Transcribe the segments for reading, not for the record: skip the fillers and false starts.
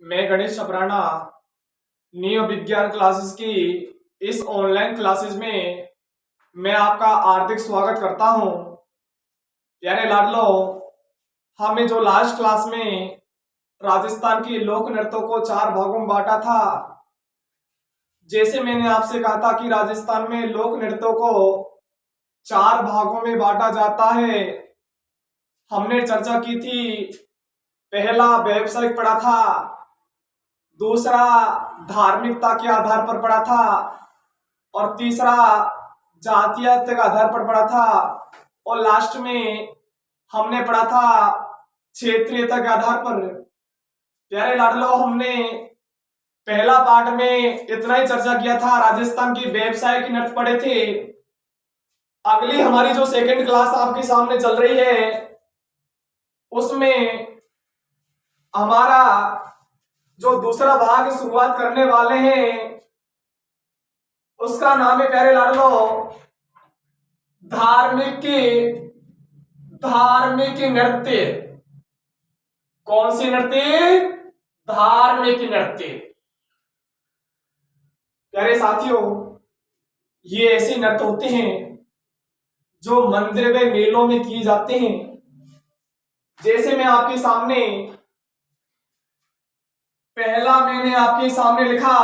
मैं गणेश छपराना न्यू विज्ञान क्लासेस की इस ऑनलाइन क्लासेस में मैं आपका हार्दिक स्वागत करता हूं। प्यारे लाडलो, हमें जो लास्ट क्लास में राजस्थान की लोक नृत्यों को चार भागों में बांटा था। जैसे मैंने आपसे कहा था कि राजस्थान में लोक नृत्यों को चार भागों में बांटा जाता है। हमने चर्चा की थी। पहला व्यावसायिक पढ़ा था, दूसरा धार्मिकता के आधार पर पढ़ा था और तीसरा जातीयता के आधार पर पढ़ा था और लास्ट में हमने पढ़ा था क्षेत्रीयता के आधार पर। प्यारे लाडलो, हमने पहला पार्ट में इतना ही चर्चा किया था, राजस्थान की व्यवसाय नृत्य पढ़े थे। अगली हमारी जो सेकंड क्लास आपके सामने चल रही है उसमें हमारा जो दूसरा भाग शुरुआत करने वाले हैं उसका नाम है, प्यारे लाडलो, धार्मिक नृत्य। कौन सी नृत्य? धार्मिक नृत्य। प्यारे साथियों, ये ऐसे नृत्य होते हैं जो मंदिर व मेलों में किए जाते हैं। जैसे मैं आपके सामने पहला मैंने आपके सामने लिखा,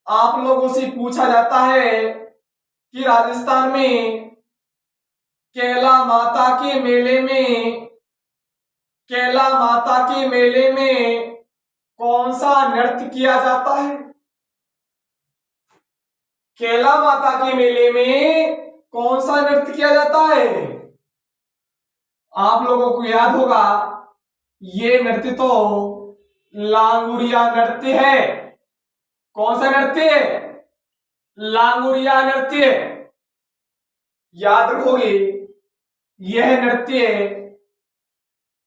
आप लोगों से पूछा जाता है कि राजस्थान में कैला माता के मेले में कौन सा नृत्य किया जाता है? कैला माता के मेले में कौन सा नृत्य किया जाता है? आप लोगों को याद होगा, ये नृत्य तो लांगुरिया नृत्य है। कौन सा नृत्य? लांगुरिया नृत्य। याद रखोगे, यह नृत्य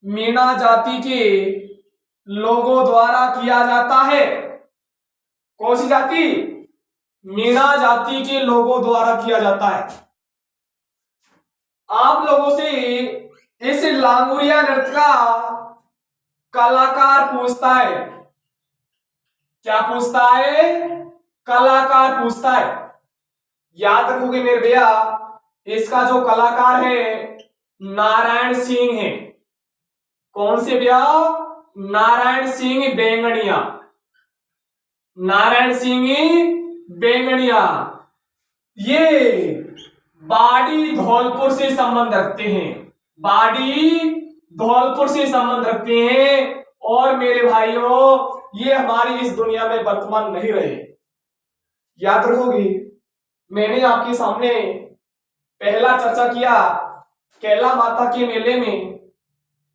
मीणा जाति के लोगों द्वारा किया जाता है। कौन सी जाति? मीणा जाति के लोगों द्वारा किया जाता है। आप लोगों से इस लांगुरिया नृत्य का कलाकार पूछता है। क्या पूछता है? कलाकार पूछता है। याद रखोगे मेरे भैया, इसका जो कलाकार है नारायण सिंह है। कौन से भैया? नारायण सिंह बेंगड़िया। नारायण सिंह बेंगड़िया ये बाड़ी धौलपुर से संबंध रखते हैं। बाड़ी धौलपुर से संबंध रखते हैं और मेरे भाइयों, ये हमारी इस दुनिया में वर्तमान नहीं रहे। याद रखोगी, मैंने आपके सामने पहला चर्चा किया, कैला माता के मेले में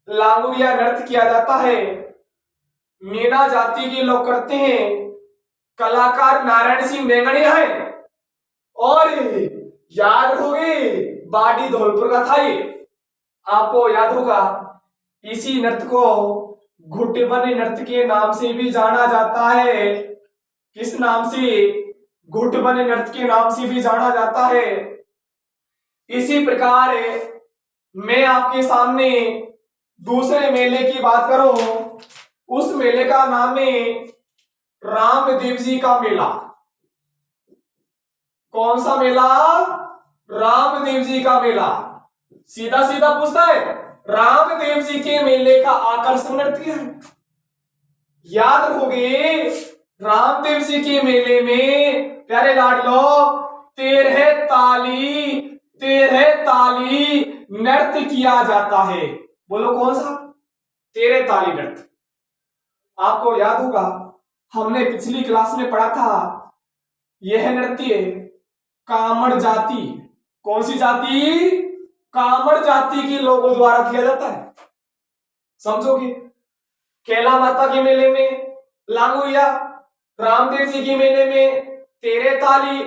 लांगुरिया नृत्य किया जाता है। मीणा जाति के लोग करते हैं। कलाकार नारायण सिंह बेंगड़िया है और याद रखोगे बाड़ी धौलपुर का था ये। आपको याद होगा, इसी नृत्य को घुटबन नृत्य के नाम से भी जाना जाता है। किस नाम से? घुटबन नृत्य के नाम से भी जाना जाता है। इसी प्रकार मैं आपके सामने दूसरे मेले की बात करूं, उस मेले का नाम है रामदेव जी का मेला। कौन सा मेला? रामदेव जी का मेला। सीधा सीधा पूछता है, रामदेव जी के मेले का आकर्षण नृत्य है। याद रखोगे, रामदेव जी के मेले में प्यारे लाडलो 13 ताली नृत्य किया जाता है। बोलो कौन सा? 13 ताली नृत्य। आपको याद होगा, हमने पिछली क्लास में पढ़ा था, यह नृत्य कामड़ जाति। कौन सी जाति? कामड़ जाति के लोगों द्वारा किया जाता है। समझोगे? कैला माता के मेले में लांगुरिया, रामदेव जी के मेले में 13 ताली।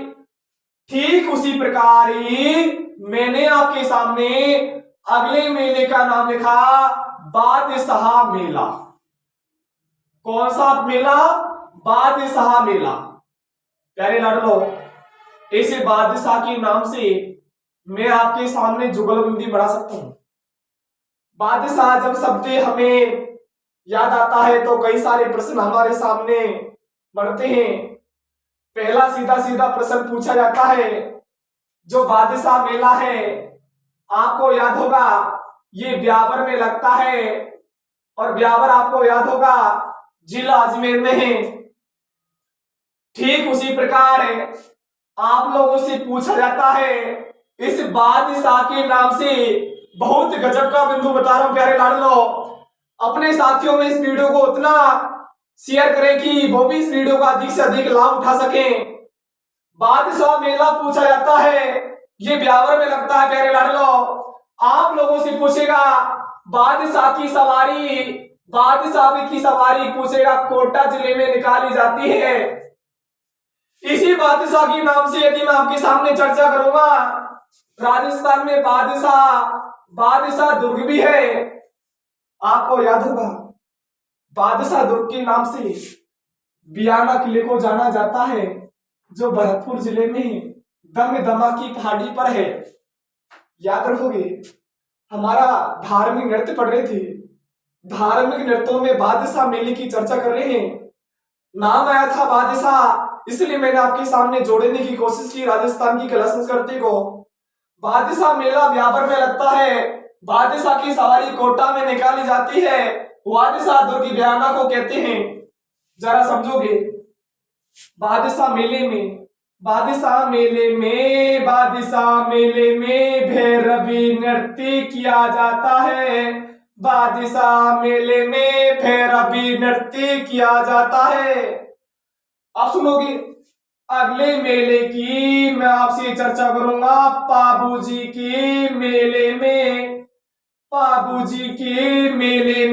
ठीक उसी प्रकार ही मैंने आपके सामने अगले मेले का नाम लिखा, बादशाह मेला। कौन सा मेला? बादशाह मेला। प्यारे लाडलो, ऐसे बादशाह के नाम से मैं आपके सामने जुगलबंदी बढ़ा सकता हूं। बादशाह जब शब्द हमें याद आता है तो कई सारे प्रश्न हमारे सामने बढ़ते हैं। पहला सीधा सीधा प्रश्न पूछा जाता है, जो बादशाह मेला है आपको याद होगा ये ब्यावर में लगता है, और ब्यावर आपको याद होगा जिला अजमेर में है। ठीक उसी प्रकार आप लोगों से पूछा जाता है, इस बादशाह के नाम से बहुत गजब का बिंदु बता रहा हूं प्यारे लाडलो, अपने साथियों में इस वीडियो को उतना शेयर करें कि वो भी इस वीडियो का अधिक से अधिक लाभ उठा सकें। बादशाह मेला पूछा जाता है, ये ब्यावर में लगता है प्यारे लाडलो। आप लोगों से पूछेगा बादशाह की सवारी, बादशाह की सवारी पूछेगा कोटा जिले में निकाली जाती है। इसी बादशाह के नाम से यदि मैं आपके सामने चर्चा करूंगा, राजस्थान में बादशाह दुर्ग भी है, आपको याद होगा बादशाह दुर्ग के नाम से बियाना किले को जाना जाता है, जो भरतपुर जिले में दमदमा की पहाड़ी पर है। याद रखोगे हमारा धार्मिक नृत्य पढ़ रहे थे, धार्मिक नृत्यों में बादशाह मेले की चर्चा कर रहे हैं। नाम आया था बादशाह, इसलिए मैंने आपके सामने जोड़ने की कोशिश की राजस्थान की कला संस्कृति को। बादशाह मेला ब्यावर में लगता है, बादशाह की सवारी कोटा में निकाली जाती है, बादशाह दुर्ग बयाना को कहते हैं। जरा समझोगे, बादशाह मेले में भैरवी नृत्य किया जाता है, बादशाह मेले में भैरवी नृत्य किया जाता है। आप सुनोगे अगले मेले की मैं आपसे चर्चा करूंगा, पाबूजी के मेले में, पाबूजी के मेले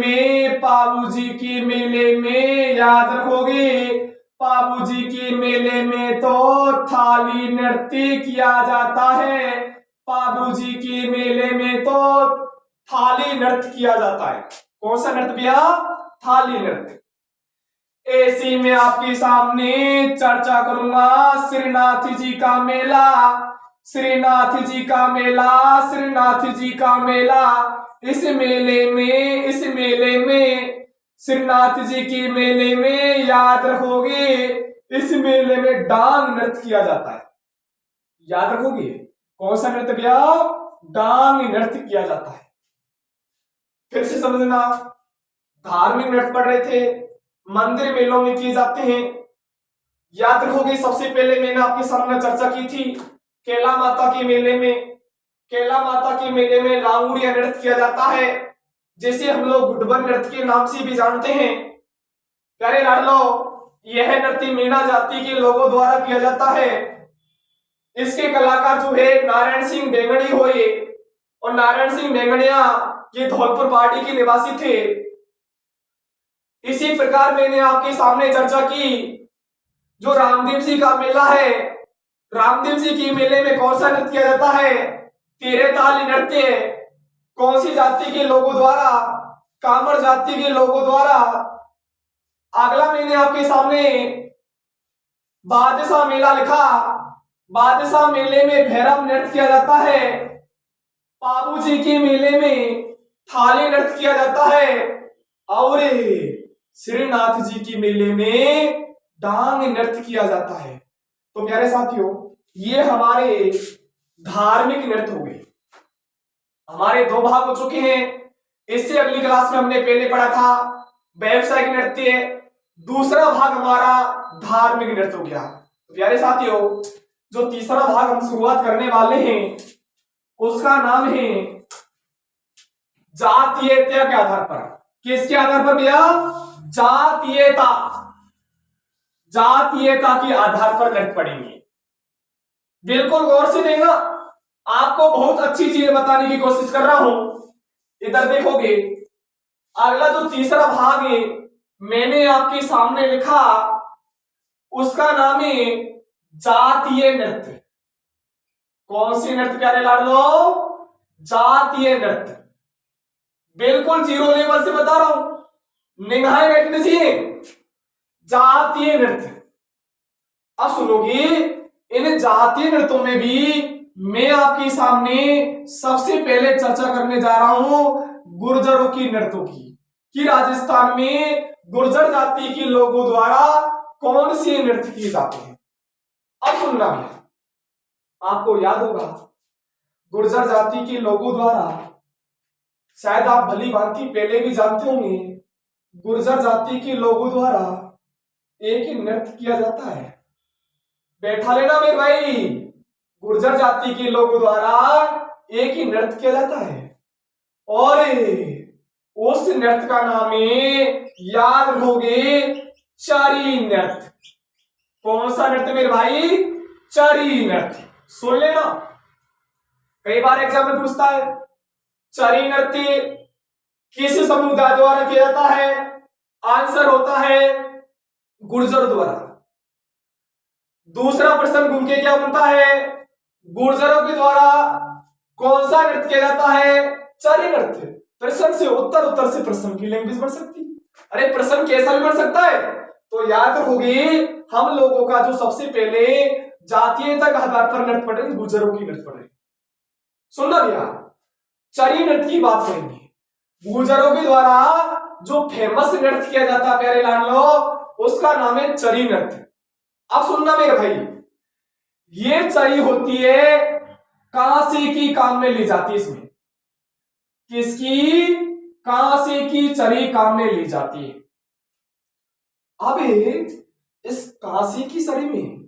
में याद रखोगे, पाबूजी के मेले में तो थाली नृत्य किया जाता है, पाबूजी के मेले में तो थाली नृत्य किया जाता है। कौन सा नृत्य भैया? थाली नृत्य। ऐसी में आपके सामने चर्चा करूंगा श्रीनाथ जी का मेला, श्रीनाथ जी का मेला। इस मेले में श्रीनाथ जी के मेले में याद रखोगे, इस मेले में डांग नृत्य किया जाता है। याद रखोगे कौन सा नृत्य भैया? डांग नृत्य किया जाता है। फिर से समझना, धार्मिक नृत्य पढ़ रहे थे, मंदिर मेलों में किए जाते हैं। याद रखोगे सबसे पहले मैंने आपके सामने चर्चा की थी कैला माता के मेले में लांगुड़िया नृत्य किया जाता है, जिसे हम लोग गुडबन नृत्य के नाम से भी जानते हैं। प्यारे लाडलो, यह नृत्य मीणा जाति के लोगों द्वारा किया जाता है। इसके कलाकार जो है नारायण सिंह बेंगड़ी हुए, और नारायण सिंह बेंगड़िया ये धौलपुर पहाड़ी के निवासी थे। इसी प्रकार मैंने आपके सामने चर्चा की जो रामदेव जी का मेला है, रामदेव जी के मेले में कौन सा नृत्य किया जाता है? तेरे ताली नृत्य। कौन सी जाति के लोगों द्वारा? कामर जाति के लोगों द्वारा। अगला मैंने आपके सामने बादशाह मेला लिखा, बादशाह मेले में भैरव नृत्य किया जाता है, पाबूजी के मेले में थाली नृत्य किया जाता है, और श्रीनाथ जी के मेले में डांग नृत्य किया जाता है। तो प्यारे साथियों, ये हमारे धार्मिक नृत्य हो गए। हमारे दो भाग हो चुके हैं। इससे अगली क्लास में हमने पहले पढ़ा था व्यावसायिक नृत्य, दूसरा भाग हमारा धार्मिक नृत्य हो गया। तो प्यारे साथियों, जो तीसरा भाग हम शुरुआत करने वाले हैं उसका नाम है जातीयता के आधार पर। किसके आधार पर भैया? जातीयता के आधार पर नृत्य पढ़ेंगे। बिल्कुल गौर से देखना, आपको बहुत अच्छी चीजें बताने की कोशिश कर रहा हूं। इधर देखोगे, अगला जो तीसरा भाग है मैंने आपके सामने लिखा, उसका नाम है जातीय नृत्य। कौन सी नृत्य प्यारे लाडलो? जातीय नृत्य। बिल्कुल जीरो लेवल से बता रहा हूं, निगाहें बैठनी चाहिए। जातीय नृत्य। अब सुनोगे, इन जातीय नृत्यों में भी मैं आपके सामने सबसे पहले चर्चा करने जा रहा हूं गुर्जरों की नृत्यों की। कि राजस्थान में गुर्जर जाति के लोगों द्वारा कौन से नृत्य किए जाते हैं। अब सुनना भैया, आपको याद होगा गुर्जर जाति के लोगों द्वारा, शायद आप भली भांति पहले भी जानते होंगे, गुर्जर जाति के लोगों द्वारा एक ही नृत्य किया जाता है। बैठा लेना मेरे भाई, गुर्जर जाति के लोगों द्वारा एक ही नृत्य किया जाता है और उस नृत्य का नाम है, याद रखोगे, चरी नृत्य। कौन सा नृत्य मेरे भाई? चरी नृत्य। सुन लेना, कई बार एग्जाम में पूछता है चरी नृत्य किस समुदाय द्वारा किया जाता है? आंसर होता है गुर्जर द्वारा। दूसरा प्रश्न घूम के क्या बनता है? गुर्जरों के द्वारा कौन सा नृत्य किया जाता है? चरी नृत्य। प्रश्न से उत्तर, उत्तर से प्रश्न की लैंग्वेज बन सकती है। अरे प्रश्न कैसा भी बन सकता है, तो याद रखोगे हम लोगों का जो सबसे पहले जातीयता के आधार पर नृत्य पढ़ रहे, गुर्जरों की नृत्य पढ़ रहे। सुनना भैया, चरी नृत्य की बात करेंगे। गुर्जरों के द्वारा जो फेमस नृत्य किया जाता है प्यारे लाल लोग, उसका नाम है चरी नृत्य। अब सुनना मेरे भाई, ये चरी होती है कांसे की काम में ली जाती है। इसमें किसकी? कांसे की चरी काम में ली जाती है। अब इस कांसे की चरी में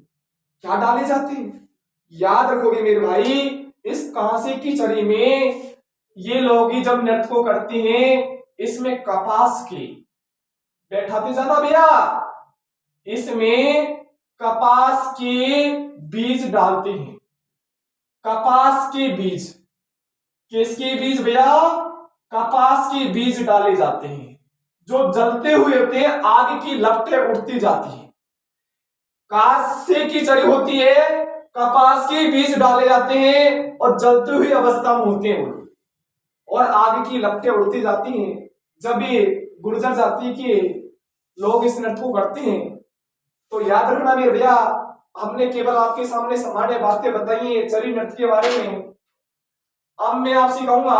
क्या डाले जाते हैं? याद रखोगे मेरे भाई, इस कांसे की चरी में ये लोग जब नृत्य को करते हैं, इसमें कपास के, बैठाते जाना भैया, इसमें कपास के बीज डालते हैं। कपास के बीज, किसके बीज भैया? कपास के बीज डाले जाते हैं, जो जलते हुए होते हैं, आग की लपटें उठती जाती है। कांसे की चरी होती है, कपास के बीज डाले जाते हैं और जलती हुई अवस्था में होते हैं और आग की लपटें उड़ती जाती हैं। जब ये गुर्जर जाति के लोग इस नृत्य को करते हैं, तो याद रखना मेरे भैया, हमने केवल आपके सामने सामान्य बातें बताई है चरी नृत्य के बारे में। अब मैं आपसे कहूंगा,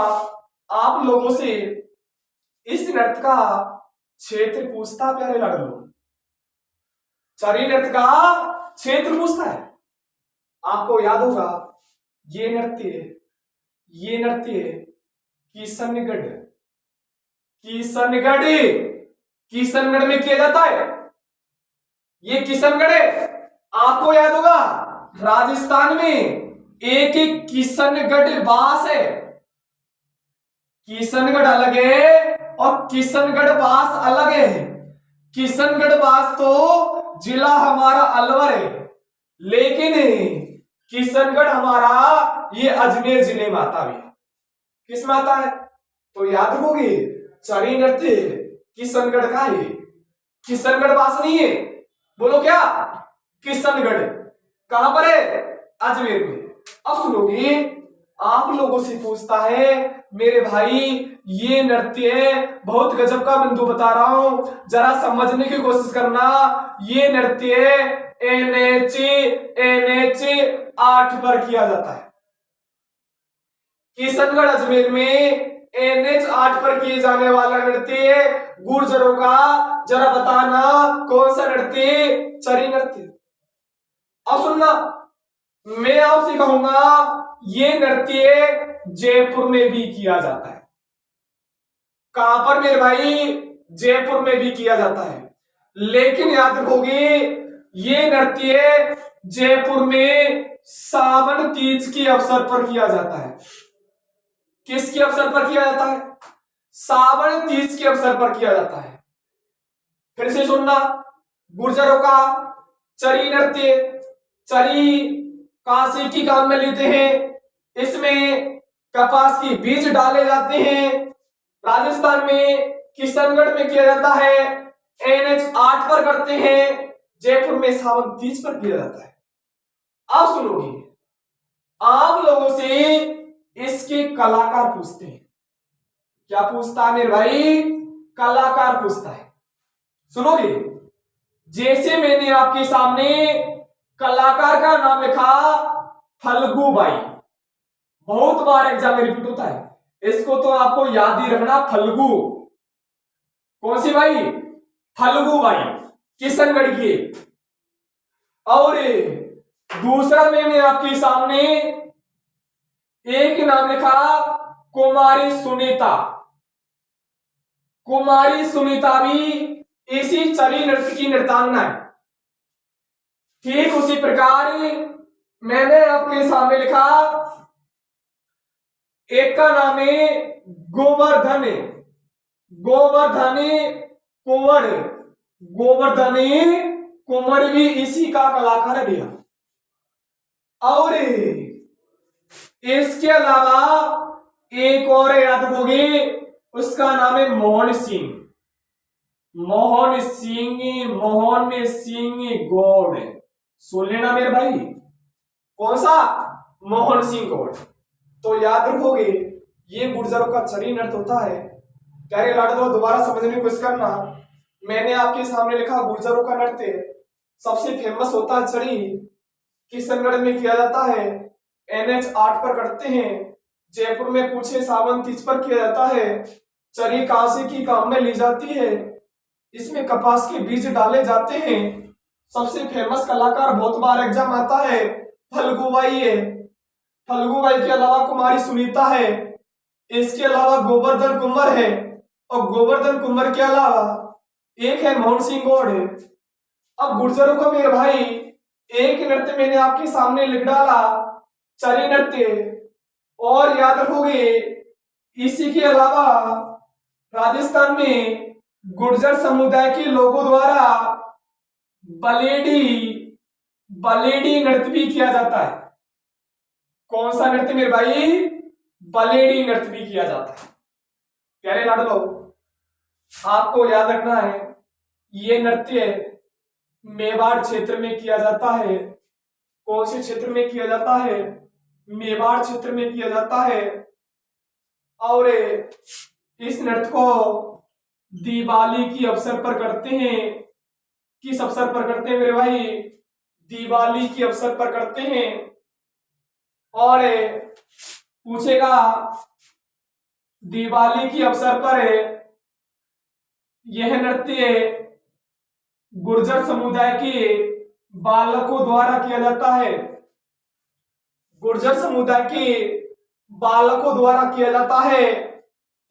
आप लोगों से इस नृत्य का क्षेत्र पूछता प्यारे लाडलो, चरी नृत्य का क्षेत्र पूछता है। आपको याद होगा ये नृत्य किशनगढ़ किशनगढ़ में किया जाता है। ये किशनगढ़ है, आपको याद होगा राजस्थान में एक किशनगढ़ बास है। किशनगढ़ अलग है और किशनगढ़ बास अलग है। किशनगढ़ बास तो जिला हमारा अलवर है, लेकिन किशनगढ़ हमारा ये अजमेर जिले में आता है। किस में आता है? तो याद रखोगे चरी नृत्य किशनगढ़ का है, किशनगढ़ बास नहीं है। बोलो क्या? किशनगढ़ कहां पर है? अजमेर में। अब सुनोगे, आप लोगों से पूछता है मेरे भाई, ये नृत्य बहुत गजब का बिंदु बता रहा हूं, जरा समझने की कोशिश करना। ये नृत्य NH 8 पर किया जाता है। किशनगढ़ अजमेर में NH 8 पर किए जाने वाला नृत्य गुर्जरों का, जरा बताना कौन सा नृत्य? चरी नृत्य। अब सुनना, मैं आपसे कहूंगा ये नृत्य जयपुर में भी किया जाता है। कहां पर मेरे भाई? जयपुर में भी किया जाता है, लेकिन याद रखोगे ये नृत्य जयपुर में सावन तीज के अवसर पर किया जाता है। किसके अवसर पर किया जाता है? सावन तीज के अवसर पर किया जाता है। फिर से सुनना, गुर्जरों का चरी नृत्य, चरी कांसे की काम में लेते हैं, इसमें कपास की बीज डाले जाते हैं। राजस्थान में किशनगढ़ में किया जाता है, NH 8 पर करते हैं, जयपुर में सावन तीज पर किया जाता है। अब सुनोगे, आप लोगों से इसके कलाकार पूछते हैं। क्या पूछता है मेरे भाई? कलाकार पूछता है। सुनोगे, जैसे मैंने आपके सामने कलाकार का नाम लिखा फल्गू बाई, बहुत बार एग्जाम में रिपीट होता है, इसको तो आपको याद ही रखना। फल्गू कौन सी भाई? फल्गु बाई, किशनगढ़ की। और दूसरा मैंने आपके सामने एक नाम लिखा, कुमारी सुनीता। कुमारी सुनीता भी इसी चरी नृत्य की नृत्यांगना है। ठीक उसी प्रकार मैंने आपके सामने लिखा, एक का नाम है गोवर्धन, गोवर्धन कुंवर। गोवर्धन कुंवर भी इसी का कलाकार है भैया। और इसके अलावा एक और याद होगी, उसका नाम है मोहन सिंह। मोहन सिंह, मोहन सिंह गौड़, सुन लेना मेरे भाई। कौन सा? मोहन सिंह गौड़। तो याद रखोगे, ये गुर्जरों का चरी नृत्य होता है। प्यारे लाडलो, दोबारा समझने की कोशिश करना। मैंने आपके सामने लिखा, गुर्जरों का नृत्य सबसे फेमस होता है चरी, किशनगढ़ में किया जाता है, NH 8 पर करते हैं। जयपुर में पूछे सावन तीज पर किया जाता है। चरी कांसे की काम में ली जाती है, इसमें कपास के बीज डाले जाते हैं। सबसे फेमस कलाकार बहुत बार एग्जाम आता है, फल्गु बाई है। फल्गु बाई के अलावा कुमारी सुनीता है, इसके अलावा गोवर्धन कुंवर है, और गोवर्धन कुंवर के अलावा एक है मोहन सिंह गौड़ है। अब गुर्जरों का मेरे भाई एक नृत्य मैंने आपके सामने लिख डाला, चरी नृत्य। और याद रखोगे, इसी के अलावा राजस्थान में गुर्जर समुदाय के लोगों द्वारा बलेडी, बलेडी नृत्य भी किया जाता है। कौन सा नृत्य मेरे भाई? बलेडी नृत्य भी किया जाता है। प्यारे लाडलो, आपको याद रखना है, ये नृत्य मेवाड़ क्षेत्र में किया जाता है। कौन से क्षेत्र में किया जाता है? मेवाड़ क्षेत्र में किया जाता है। और इस नृत्य को दिवाली की अवसर पर करते हैं। किस अवसर पर करते हैं मेरे भाई? दिवाली की अवसर पर करते हैं। और पूछेगा, दिवाली की अवसर पर यह नृत्य गुर्जर समुदाय के बालकों द्वारा किया जाता है। गुर्जर समुदाय के बालकों द्वारा किया जाता है।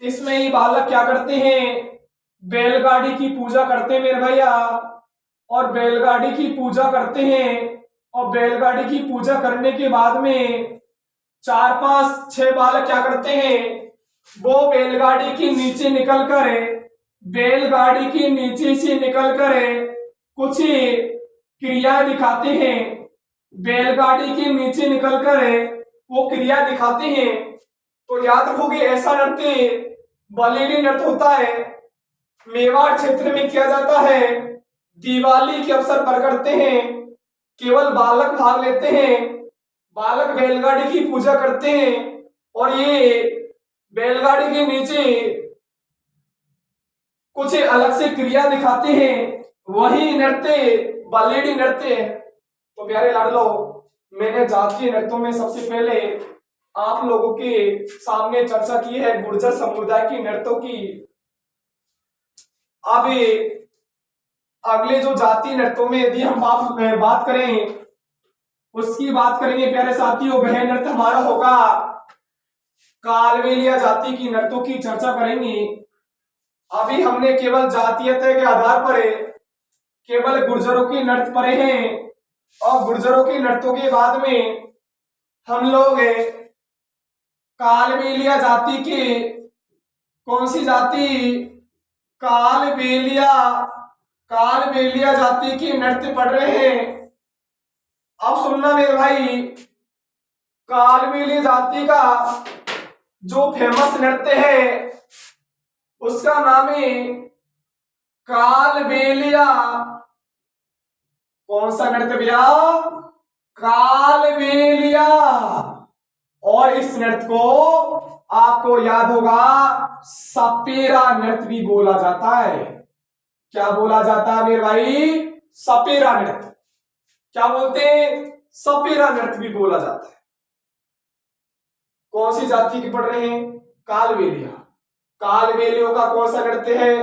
इसमें ये बालक क्या करते हैं? बैलगाड़ी की पूजा करते हैं मेरे भैया, और बैलगाड़ी की पूजा करते हैं। और बैलगाड़ी की पूजा करने के बाद में 4, 5, 6 बालक क्या करते हैं? वो बैलगाड़ी के नीचे निकलकर, बैलगाड़ी के नीचे से निकलकर कुछ क्रिया दिखाते हैं। बैलगाड़ी के नीचे निकलकर वो क्रिया दिखाते हैं। तो याद रखोगे, ऐसा नृत्य बलेडी नृत्य होता है, मेवाड़ क्षेत्र में किया जाता है। दिवाली के अवसर पर करते हैं, केवल बालक भाग लेते हैं। बालक बैलगाड़ी की पूजा करते हैं, और ये बैलगाड़ी के नीचे कुछ अलग से क्रिया दिखाते हैं। वही नृत्य बलेडी नृत्य है। तो प्यारे लाडलो, मैंने जातीय नृत्यों में सबसे पहले आप लोगों के सामने चर्चा की है गुर्जर समुदाय की नृत्यों की। अब अगले जो जातीय नृत्यों में यदि हम बात करें, उसकी बात करेंगे प्यारे साथियों। वह नृत्य हमारा होगा कालबेलिया जाति की नृत्यों की चर्चा करेंगे। अभी हमने केवल जातीयता के आधार पर केवल गुर्जरों के नृत्य पढ़े हैं, और गुर्जरों के नृत्यों के बाद में हम लोग कालबेलिया जाति के, कौन सी जाति? कालबेलिया, कालबेलिया जाति की नृत्य पढ़ रहे हैं। अब सुनना मेरे भाई, कालबेलिया जाति का जो फेमस नृत्य है उसका नाम है कालबेलिया। कौन सा नृत्य भैया? कालबेलिया। और इस नृत्य को आपको याद होगा, सपेरा नृत्य भी बोला जाता है। क्या बोला जाता है मेरे भाई? सपेरा नृत्य। क्या बोलते हैं? सपेरा नृत्य भी बोला जाता है। कौन सी जाति की पढ़ रहे हैं? कालबेलिया। कालबेलियों का कौन सा नृत्य है?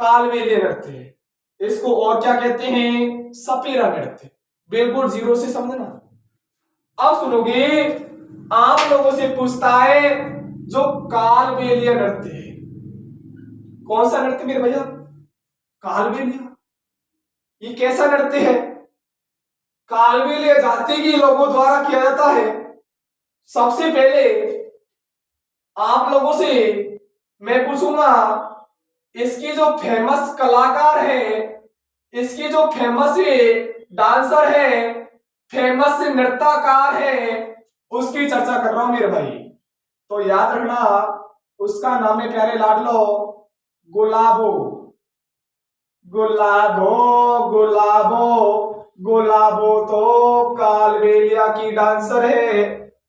कालबेलिया नृत्य, इसको और क्या कहते हैं? सपेरा नृत्य। बिल्कुल जीरो से समझना। अब सुनोगे, आप लोगों से पूछता है जो कालबेलिया नृत्य है, कौन सा नृत्य मेरे भैया? कालबेलिया। ये कैसा नृत्य है? कालबेलिया जाति के लोगों द्वारा किया जाता है। सबसे पहले आप लोगों से मैं पूछूंगा, इसके जो फेमस कलाकार है, इसके जो फेमस डांसर है, फेमस नृत्यकार है, उसकी चर्चा कर रहा हूं मेरे भाई। तो याद रखना, उसका नाम है प्यारे लाडलो गुलाबो। गुलाबो गुलाबो गुलाबो तो कालबेलिया की डांसर है,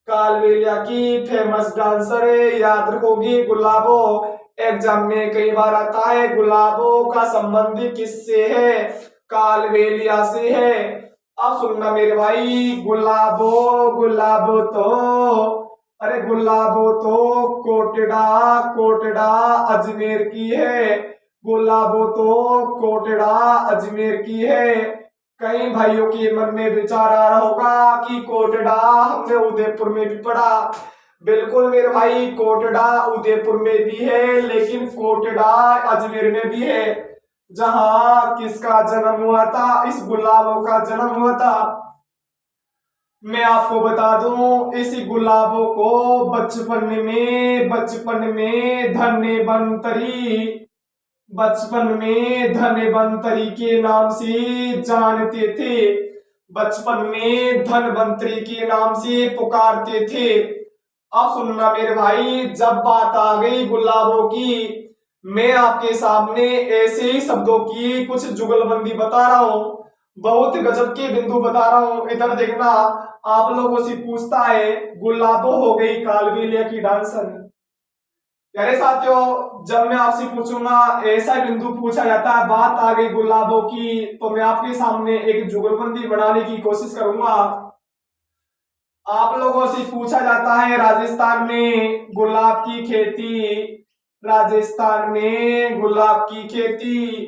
कालबेलिया की फेमस डांसर है। याद रखोगी गुलाबो, एग्जाम में कई बार आता है। गुलाबो का संबंध किससे है? कालबेलिया से है। अब सुनना मेरे भाई, गुलाबो गुलाबो तो, अरे गुलाबो तो कोटड़ा कोटड़ा अजमेर की है। गुलाबो तो कोटड़ा अजमेर की है। कई भाइयों के मन में विचार आ रहा होगा कि कोटड़ा हमने उदयपुर में भी पढ़ा। बिल्कुल मेरे भाई, कोटड़ा उदयपुर में भी है, लेकिन कोटड़ा अजमेर में भी है, जहां किसका जन्म हुआ था? इस गुलाबो का जन्म हुआ था। मैं आपको बता दूं, इसी गुलाबो को बचपन में धनवंतरी के नाम से जानते थे। बचपन में धनवंतरी के नाम से पुकारते थे। अब सुनना मेरे भाई, जब बात आ गई गुलाबों की, मैं आपके सामने ऐसे ही शब्दों की कुछ जुगलबंदी बता रहा हूं, बहुत गजब के बिंदु बता रहा हूं। इधर देखना, आप लोगों से पूछता है गुलाबो हो गई कालबेलिया की डांसर। प्यारे साथियों, जब मैं आपसे पूछूंगा, ऐसा बिंदु पूछा जाता है, बात आ गई गुलाबों की, तो मैं आपके सामने एक जुगलबंदी बनाने की कोशिश करूंगा। आप लोगों से पूछा जाता है राजस्थान में गुलाब की खेती, राजस्थान में गुलाब की खेती,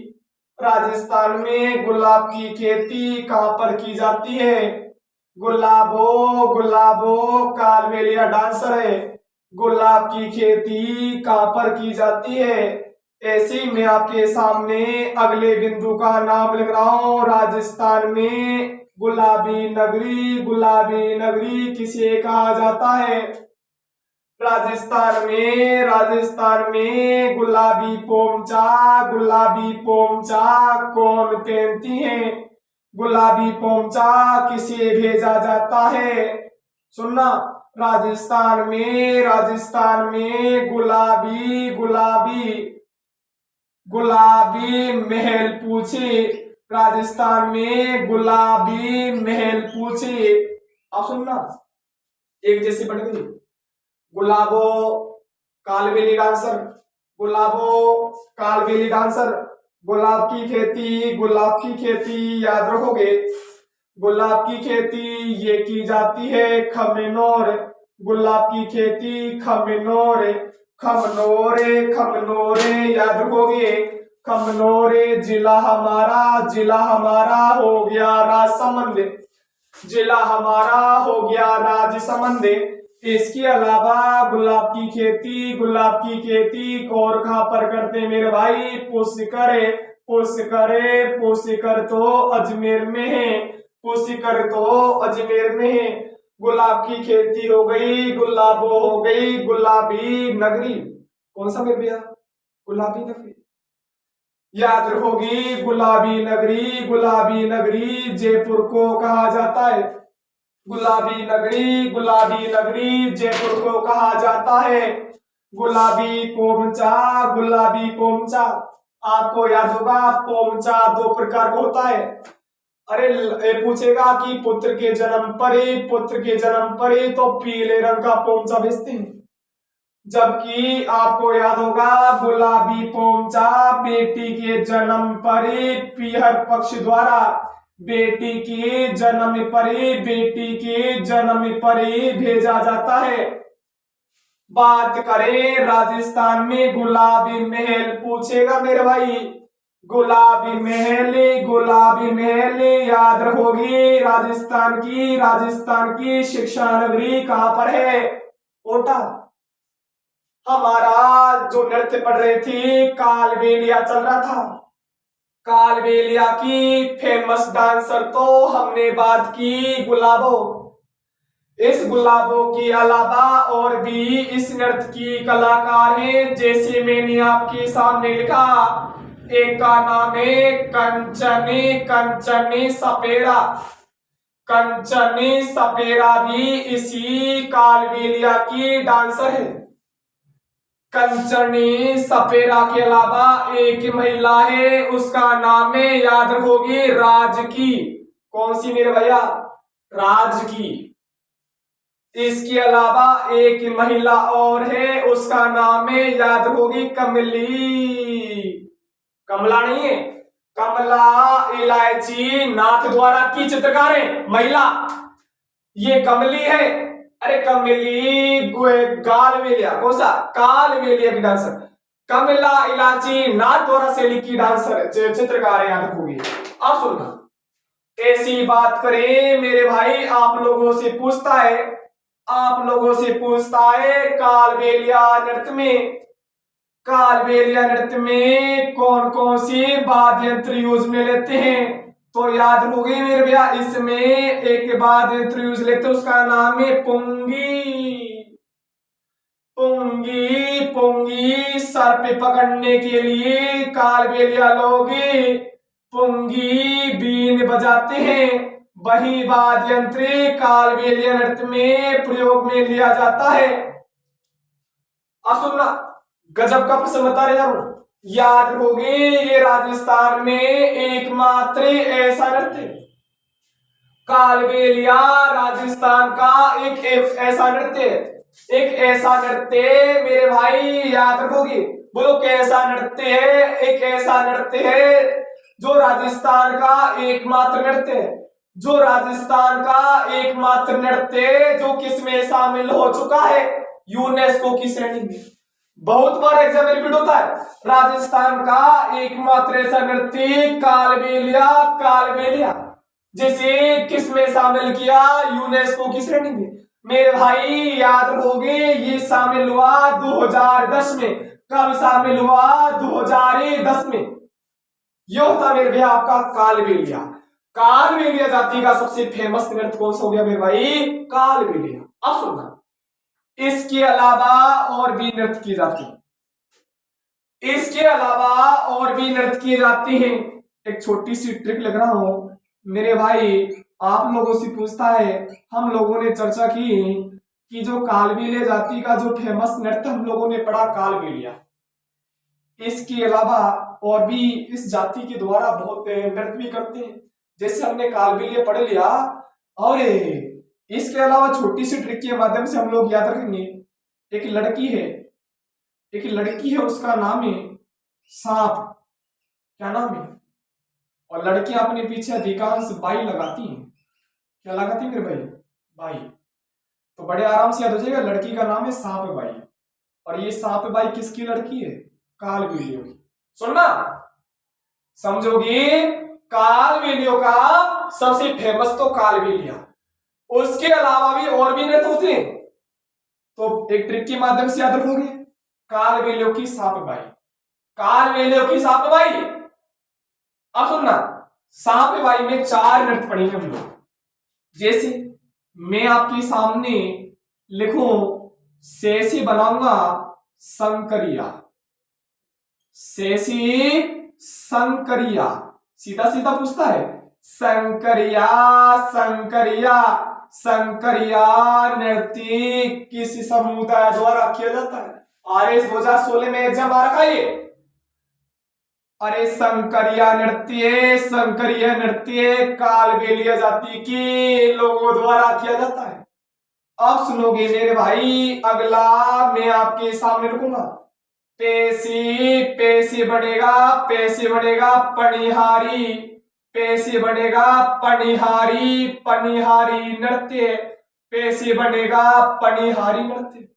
राजस्थान में गुलाब की खेती कहां पर की जाती है? गुलाबो गुलाबो कालबेलिया डांसर है, गुलाब की खेती कहां पर की जाती है? ऐसे ही मैं आपके सामने अगले बिंदु का नाम लिख रहा हूं। राजस्थान में गुलाबी नगरी किसे कहा जाता है? राजस्थान में गुलाबी पोमचा कौन पहनती है? गुलाबी पोमचा किसे भेजा जाता है? सुनना, राजस्थान में गुलाबी महल पूछे, राजस्थान में गुलाबी महल पूछे। अब सुनना, एक जैसी पढ़ गई। गुलाबो कालबेली डांसर, गुलाब की खेती याद रखोगे। गुलाब की खेती ये की जाती है खमनोर, गुलाब की खेती खमनोरे याद रखोगे। खमनोरे जिला हमारा हो गया राजसमंद। इसके अलावा गुलाब की खेती और कहां पर करते मेरे भाई? पुष्कर तो अजमेर में है। गुलाब की खेती हो गई, गुलाबो हो गई गुलाबी नगरी। कौन सा मेरे भैया? गुलाबी नगरी याद रखोगी। गुलाबी नगरी जयपुर को कहा जाता है। गुलाबी नगरी जयपुर को कहा जाता है। गुलाबी पोमचा आपको याद होगा, पोमचा दो प्रकार का होता है। अरे पूछेगा कि पुत्र के जन्म पर तो पीले रंग का पोमचा भेजते हैं, जबकि आपको याद होगा गुलाबी पोमचा बेटी के जन्म पर पीहर पक्ष द्वारा बेटी के जन्म पर भेजा जाता है। बात करें राजस्थान में गुलाबी महल, पूछेगा मेरे भाई गुलाबी महल याद रखोगी। राजस्थान की शिक्षा नगरी कहां पर है? कोटा। हमारा जो नृत्य पढ़ रही थी कालबेलिया चल रहा था। कालबेलिया की फेमस डांसर तो हमने बात की गुलाबो। इस गुलाबों के अलावा और भी इस नृत्य की कलाकार हैं, जैसे मैंने आपके सामने लिखा। एक का नाम है कंचनी सपेरा। कंचनी सपेरा भी इसी कालबेलिया की डांसर है। कंचनी सपेरा के अलावा एक महिला है, उसका नाम है, याद रखोगी, राजकी। कौन सी मेरे भैया? राजकी। इसके अलावा एक महिला और है, उसका नाम है, याद रखोगी, कमली। कमला नहीं है, कमला इलायची नाथ द्वारा की चित्रकार है महिला, ये कमली है। अरे कमली गालवेलिया, कौन सा? कालवेलिया की डांसर। कमला इलायची नाथ द्वारा शैली की डांसर चित्रकार है, याद रखोगी। अब सुनना, ऐसी बात करें मेरे भाई, आप लोगों से पूछता है कालबेलिया नृत्य में कौन कौन सी वाद्य यंत्र यूज में लेते हैं? तो याद रखोगे मेरे भैया, इसमें एक वाद्य यंत्र यूज लेते हैं, उसका नाम है पुंगी। पुंगी सर पे पकड़ने के लिए कालबेलिया लोग पुंगी बीन बजाते हैं। वही वाद्य यंत्र कालबेलिया नृत्य में प्रयोग में लिया जाता है। अब सुनना, गजब का प्रश्न बता रहे हूं, याद रखोगे, ये राजस्थान में एकमात्र ऐसा नृत्य, कालबेलिया राजस्थान का एक ऐसा नृत्य मेरे भाई, याद रखोगे। बोलो कैसा नृत्य है? एक ऐसा नृत्य है जो राजस्थान का एकमात्र नृत्य है, जो किसमें शामिल हो चुका है? यूनेस्को की श्रेणी में। बहुत बार एग्जाम में रिपीट होता है, राजस्थान का एकमात्र ऐसा नृत्य कालबेलिया, जिसे किसमें शामिल किया? यूनेस्को की श्रेणी में। मेरे भाई याद रखोगे, ये शामिल हुआ 2010 में। कब शामिल हुआ? 2010 में। ये होता मेरे भैया आपका कालबेलिया जाति का सबसे फेमस नृत्य कौन सा हो गया मेरे भाई? कालबेलिया। अब सुनना, इसके अलावा और भी नृत्य किए जाते हैं। एक छोटी सी ट्रिक लग रहा हूं मेरे भाई, आप लोगों से पूछता है। हम लोगों ने चर्चा की कि जो कालबेलिया जाति का जो फेमस नृत्य हम लोगों ने पढ़ा कालबेलिया, इसके अलावा और भी इस जाति के द्वारा बहुत नृत्य भी करते हैं, जैसे हमने कालबेलिया पढ़ लिया। और इसके अलावा छोटी सी ट्रिक के माध्यम से हम लोग याद रखेंगे, एक लड़की है, उसका नाम है सांप। क्या नाम है? और लड़कियां अपने पीछे अधिकांश बाई लगाती हैं। क्या लगाती मेरे भाई? बाई। तो बड़े आराम से याद हो जाएगा, लड़की का नाम है सांप बाई। और ये सांप बाई किसकी लड़की है? कालबेलिया की। सुनना, समझोगे, कालबेलिया का सबसे फेमस तो कालबेलिया, उसके अलावा भी और भी नृत्य होते हैं। तो एक ट्रिक के माध्यम से याद रखोगे, कालबेलिया की सांप बाई। अब सुनना, सांप बाई में 4 नृत्य पढ़ेंगे हम लोग। जैसे मैं आपके सामने लिखूं, से बनाऊंगा संकरिया, सीधा सीधा पूछता है, संकरिया नृत्य किस समुदाय द्वारा किया जाता है? RS 2016 में एग्जाम आ रखा है। अरे संकरिया नृत्य कालबेलिया जाति के लोगों द्वारा किया जाता है। अब सुनोगे मेरे भाई, अगला मैं आपके सामने रखूंगा, पेशी बनेगा पनिहारी नृत्य,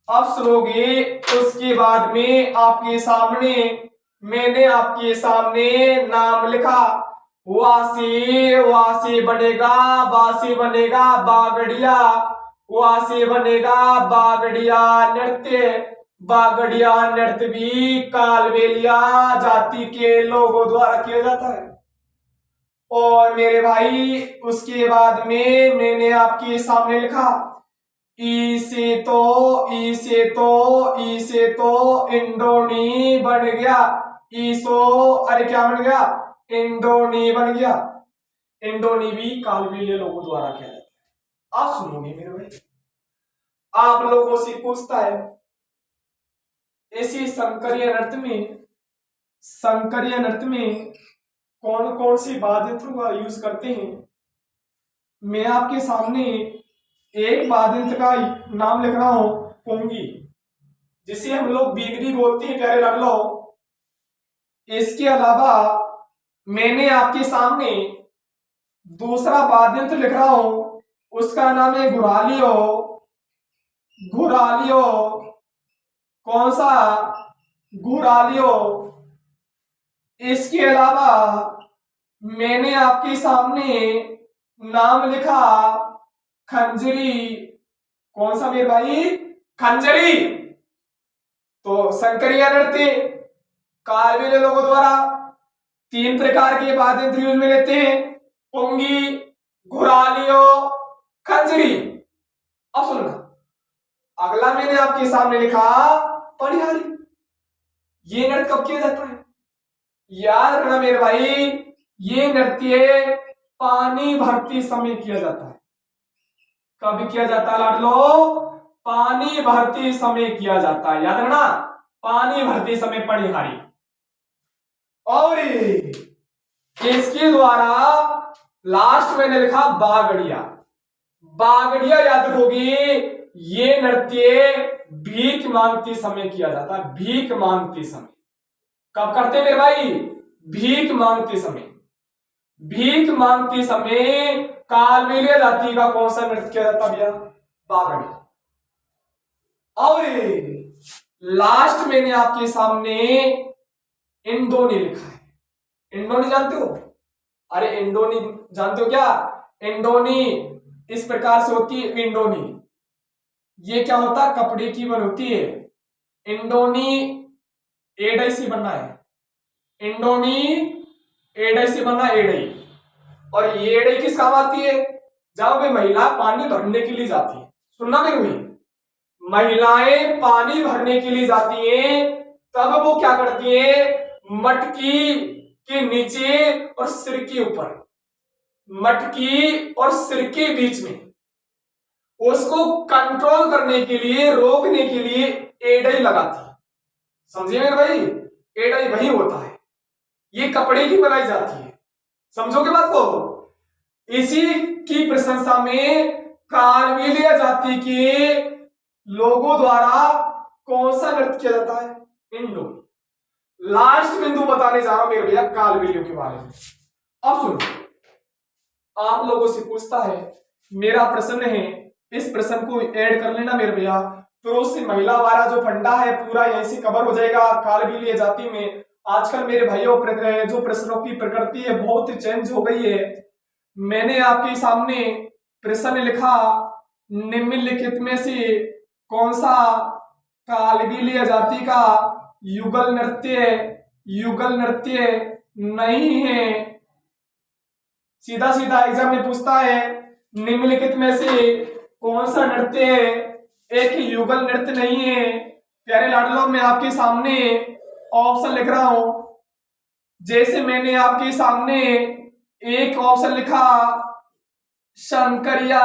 अब सुनोगे। उसके बाद में आपके सामने मैंने आपके सामने नाम लिखा। वासी वासी बनेगा, बासी बनेगा बागड़िया, वासी बनेगा बागड़िया नृत्य। बागड़िया नृत्य भी कालबेलिया जाति के लोगों द्वारा किया जाता है। और मेरे भाई उसके बाद में मैंने आपके सामने लिखा ई से तो इंडोनी बन गया। ईसो अरे क्या बन गया? इंडोनी बन गया। इंडोनी भी कालबेलिया लोगों द्वारा किया जाता है। आप सुनोगे मेरे भाई, आप लोगों से पूछता है ऐसी संकरीय नृत्य में कौन कौन सी वाद्य यंत्रों का यूज करते हैं। मैं आपके सामने एक वाद्य यंत्र का नाम लिख रहा हूं, पुंगी, जिसे हम लोग बीगड़ी बोलते हैं प्यारे लाडलो। इसके अलावा मैंने आपके सामने दूसरा वाद्य यंत्र लिख रहा हूं, उसका नाम है घुरालियो। घुरालियो कौन सा? घुरालियो। इसके अलावा मैंने आपके सामने नाम लिखा खंजरी। कौन सा मेरे भाई? खंजरी। तो संकरीय नृत्य कालबेलिया लोगों द्वारा 3 प्रकार के वाद्य यंत्र यूज में लेते हैं, पुंगी, घुरालियो, खंजरी। अब सुनना, अगला मैंने आपके सामने लिखा पनिहारी। ये नृत्य कब किया जाता है? याद रखना मेरे भाई, ये नृत्य पानी भरते समय किया जाता है। कब किया जाता है लाडलो? पानी भरते समय किया जाता है। याद रखना, पानी भरते समय पनिहारी। और इसके द्वारा लास्ट मैंने लिखा बागड़िया। बागड़िया याद रखोगी, ये नृत्य भीख मांगते समय किया जाता है। भीख मांगते समय कब करते हैं मेरे भाई? भीख मांगते समय। भीख मांगते समय कालबेलिया जाति का कौन सा नृत्य किया जाता भैया? बागड़िया। और लास्ट मैंने आपके सामने इंडोनी लिखा है। इंडोनी जानते हो? अरे इंडोनी जानते हो क्या? इंडोनी इस प्रकार से होती है। इंडोनी ये क्या होता है? कपड़े की बन होती है। इंडोनी एडई से बनना है। इंडोनी एडई से बनना, एडई। और ये एडई किस काम आती है? जब वे महिला पानी भरने के लिए जाती है। सुनना मेरे भाई, महिलाएं पानी भरने के लिए जाती हैं, तब वो क्या करती हैं? मटकी के नीचे और सिर के ऊपर, मटकी और सिर के बीच में उसको कंट्रोल करने के लिए, रोकने के लिए एडई लगाती है। समझिए मेरे भाई, एडई वही होता है। ये कपड़े की बनाई जाती है। समझोगे बात को? इसी की प्रशंसा में कालबेलिया जाति के लोगों द्वारा कौन सा नृत्य किया जाता है? इंडोनी। लास्ट बिंदु बताने जा रहा हूं मेरे भैया कालबेलियों के बारे में। अब सुनो, आप लोगों से पूछता है, मेरा प्रश्न है, इस प्रश्न को ऐड कर लेना मेरे भैया। पुरुष से महिला वाला जो फंडा है पूरा यहीं से कवर हो जाएगा कालबेलिया जाति में। आजकल मेरे भाइयों जो प्रश्नों की प्रकृति है बहुत चेंज हो गई है। मैंने आपके सामने प्रश्न लिखा, निम्नलिखित में से कौन सा कालबेलिया जाति का युगल नृत्य नहीं है? सीधा सीधा एग्जाम में पूछता है, निम्नलिखित में से कौन सा नृत्य एक युगल नृत्य नहीं है? प्यारे लाडलो, मैं आपके सामने ऑप्शन लिख रहा हूं। जैसे मैंने आपके सामने एक ऑप्शन लिखा शंकरिया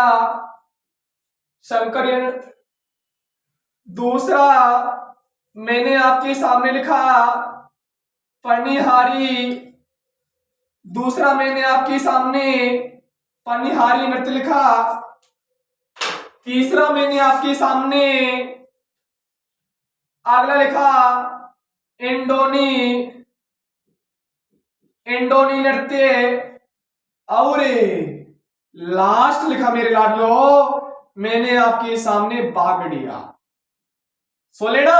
नृत्य, दूसरा मैंने आपके सामने लिखा पनिहारी, दूसरा मैंने आपके सामने पनिहारी नृत्य लिखा, तीसरा मैंने आपके सामने अगला लिखा इंडोनी नृत्य, और लास्ट लिखा मेरे लाडलो मैंने आपके सामने बागड़िया। सो लेना,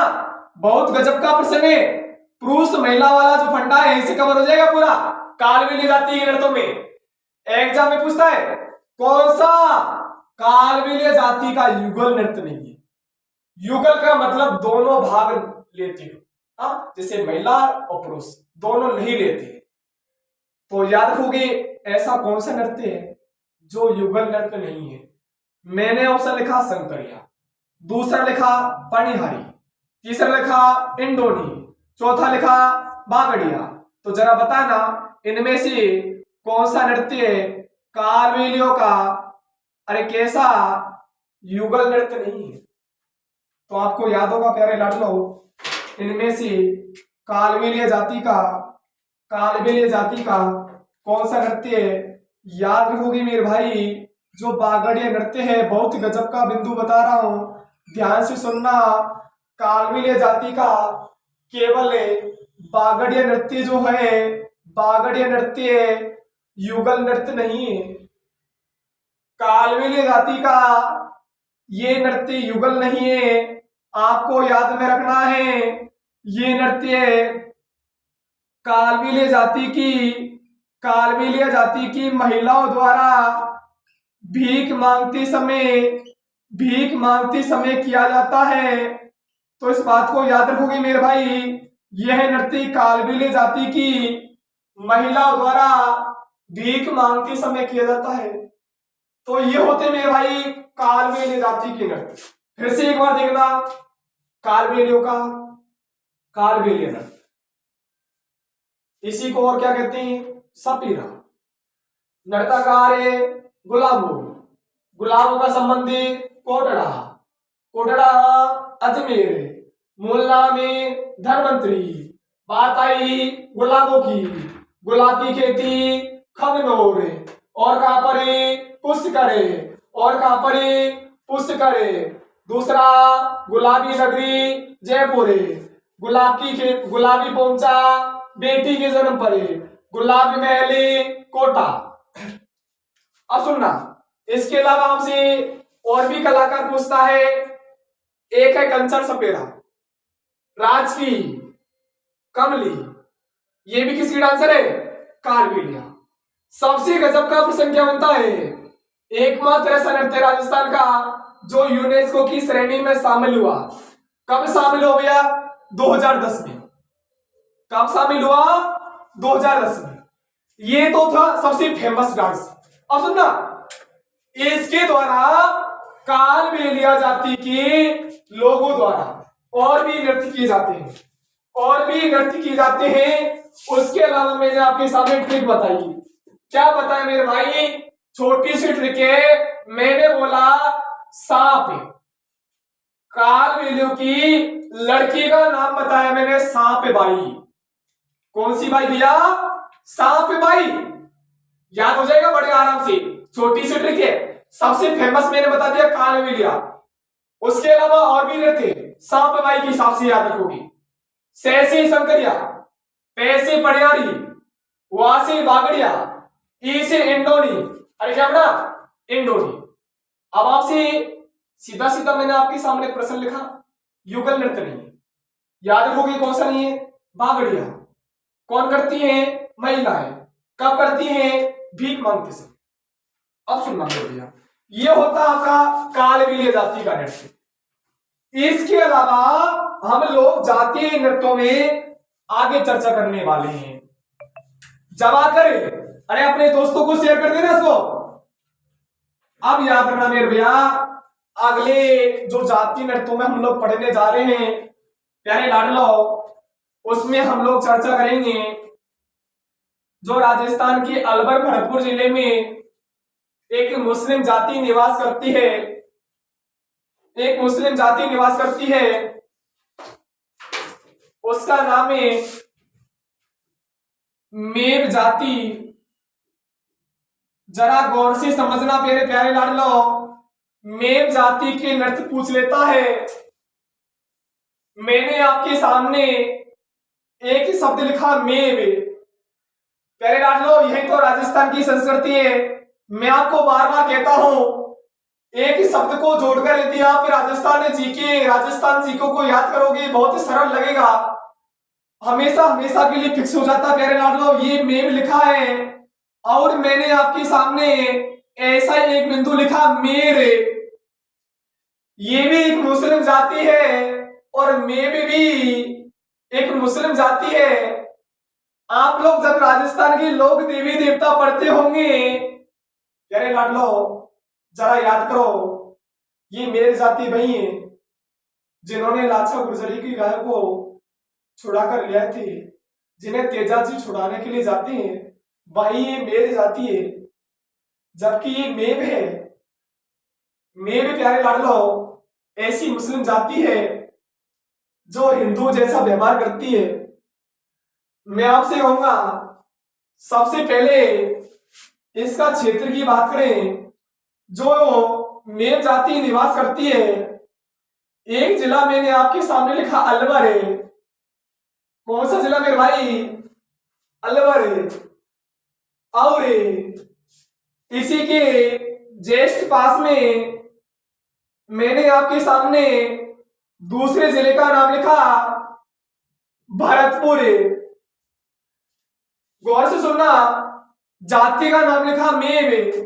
बहुत गजब का प्रश्न है। पुरुष महिला वाला जो फंडा है इसे कवर हो जाएगा पूरा कालबेलिया जाति के नृत्यों में। एग्जाम में पूछता है कौन सा कालबेलिया जाति का युगल नृत्य नहीं है। युगल का मतलब दोनों भाग लेते हो, हाँ, जैसे महिला और पुरुष दोनों नहीं लेते। तो याद रखोगे ऐसा कौन सा नृत्य है जो युगल नृत्य नहीं है। मैंने ऑप्शन लिखा शंकरिया, दूसरा लिखा पनिहारी, तीसरा लिखा इंडोनी, चौथा लिखा बागड़िया। तो जरा बताना इनमें से कौन सा नृत्य कालबेलियों का अरे कैसा युगल नृत्य नहीं है। तो आपको याद होगा प्यारे लाडलो, इनमें से कालबेलिया जाति का कौन सा नृत्य है। याद रखोगे मेरे भाई, जो बागड़िया नृत्य है बहुत गजब का बिंदु बता रहा हूं, ध्यान से सुनना। कालबेलिया जाति का केवल बागड़िया नृत्य जो है, बागड़िया नृत्य युगल नृत्य नहीं है। कालबेलिया जाति का ये नृत्य युगल नहीं है। आपको याद में रखना है ये नृत्य कालबेलिया जाति की महिलाओं द्वारा भीख मांगते समय किया जाता है। तो इस बात को याद रखोगे मेरे भाई, यह नृत्य कालबेलिया जाति की महिलाओं द्वारा भीख मांगते समय किया जाता है। तो ये होते मेरे भाई कालबेलिया जाति के नृत्य। फिर से एक बार देखना कालबेलिया नृत्य, इसी को और क्या कहते हैं सपीरा। नर्तकार है गुलाबों का संबंधी कोटड़ा अजमेर, मूल नाम है धनवंतरी। बात आई गुलाबों की, गुलाब की खेती खगनौर, और कहां पर पुष्कर। दूसरा गुलाबी नगरी जयपुर, गुलाबी पहुंचा बेटी के जन्म पर, गुलाबी महली कोटा। अब सुनना, इसके अलावा हमसे और भी कलाकार पूछता है। एक है कंचन सपेरा, राजकी, कमली, ये भी किसकी डांसर है कालबेलिया। सबसे गजब का प्रसंग क्या बनता है, एकमात्र ऐसा नृत्य राजस्थान का जो यूनेस्को की श्रेणी में शामिल हुआ। कब शामिल हो गया 2010 में। कब शामिल हुआ 2010 में। ये तो था सबसे फेमस डांस। अब सुनना, इसके द्वारा कालबेलिया जाति के लोगों द्वारा और भी नृत्य किए जाते हैं। उसके अलावा मैंने आपके सामने ट्रिक बताई। क्या बताया मेरे भाई, छोटी सी ट्रिक है। मैंने बोला सांप, कालबेलियों की लड़की का नाम बताया मैंने सांप बाई। कौन सी बाई भैया, सांप बाई। याद हो जाएगा बड़े आराम से, छोटी सी ट्रिक है। सबसे फेमस मैंने बता दिया कालबेलिया, उसके अलावा और भी नृत्य सांप बाई के हिसाब से याद रखोगे। सैसे शंकरिया, पैसे पड़ियारी, वासे बागड़िया, ई से इंडोनी। अरे क्या बना इंडोनी। अब आपसे सीधा सीधा मैंने आपके सामने प्रश्न लिखा, युगल नृत्य नहीं है। याद रखोगे कौन सा नहीं है, बागड़िया। कौन करती है, महिलाएं। कब करती है, भीख मांगते समय। अब सुनना भैया, ये होता आपका कालबेलिया जाति का नृत्य। इसके अलावा हम लोग जातीय नृत्यों में आगे चर्चा करने वाले हैं। जमा करें, अरे अपने दोस्तों को शेयर कर देना इसको। अब याद रखना मेरे भैया, अगले जो जातीय नृत्यों में हम लोग पढ़ने जा रहे हैं प्यारे लाडलो, उसमें हम लोग चर्चा करेंगे जो राजस्थान के अलवर भरतपुर जिले में एक मुस्लिम जाति निवास करती है। उसका नाम है मेव जाति। जरा गौर से समझना मेरे प्यारे लाडलो, मेव जाति के नृत्य पूछ लेता है। मैंने आपके सामने एक ही शब्द लिखा मेव। प्यारे लाडलो, यही तो राजस्थान की संस्कृति है। मैं आपको बार बार कहता हूं, एक ही शब्द को जोड़कर यदि आप राजस्थान जी को याद करोगे बहुत ही सरल लगेगा। हमेशा हमेशा के लिए फिक्स हो जाता है प्यारे लाडलो। ये मेव लिखा है और मैंने आपके सामने ऐसा ही एक बिंदु लिखा मेरे। ये भी एक मुस्लिम जाति है और मेव भी एक मुस्लिम जाति है। आप लोग जब राजस्थान के लोग देवी देवता पढ़ते होंगे प्यारे लाडलो, जरा याद करो, ये मेर जाति वही है जिन्होंने लाचा गुर्जरी की गाय को छुड़ा कर लिया थे, जिन्हें तेजाजी छुड़ाने के लिए जाते हैं, वही ये मेर जाति है। जबकि ये मेव है, मेव प्यारे लाडलो ऐसी मुस्लिम जाति है जो हिंदू जैसा व्यवहार करती है। मैं आपसे कहूंगा सबसे पहले इसका क्षेत्र की बात करें, जो मेव जाति निवास करती है, एक जिला मैंने आपके सामने लिखा अलवर है। कौन सा जिला मेरे भाई? अलवर है। और इसी के जस्ट पास में मैंने आपके सामने दूसरे जिले का नाम लिखा भरतपुर है। गौर से सुनना, जाति का नाम लिखा मेव है।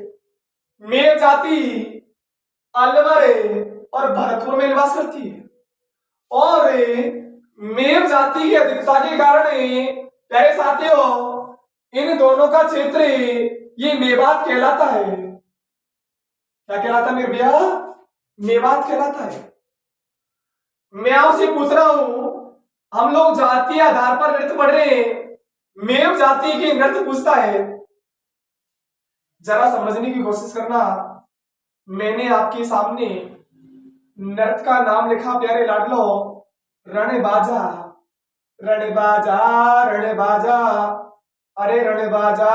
मेव जाति अलवर है और भरतपुर में निवास करती है। और मेव जाति की अधिकता के कारण प्यारे साथियों, इन दोनों का क्षेत्र ये मेवात कहलाता है। क्या कहलाता है मेरे भैया? मेवात कहलाता है। मैं आपसे पूछ रहा हूं, हम लोग जातीय आधार पर नृत्य पढ़ रहे हैं, मेव जाति के नृत्य पूछता है। जरा समझने की कोशिश करना। मैंने आपके सामने नृत्य का नाम लिखा प्यारे लाडलो, रणबाजा। रणबाजा रणबाजा, अरे रणबाजा।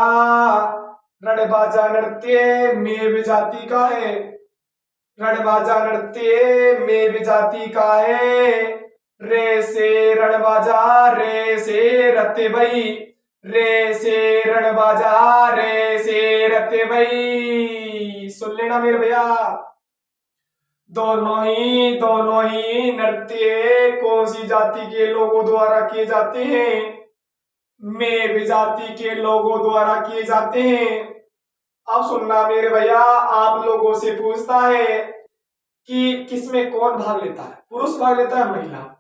रणबाजा नृत्य मेव जाति का है। रणबाजा नृत्य मेव जाति का है। रे से रणबाजा, रे से रत्ते बई, रे से रणबाजा, रे से रत्ते बई। सुन लेना मेरे भैया, दोनों ही नृत्य कौन सी जाति के लोगों द्वारा किए जाते हैं? मेव जाति के लोगों द्वारा किए जाते हैं। अब सुनना मेरे भैया, आप लोगों से पूछता है कि किसमें कौन भाग लेता है, पुरुष भाग लेता है महिला?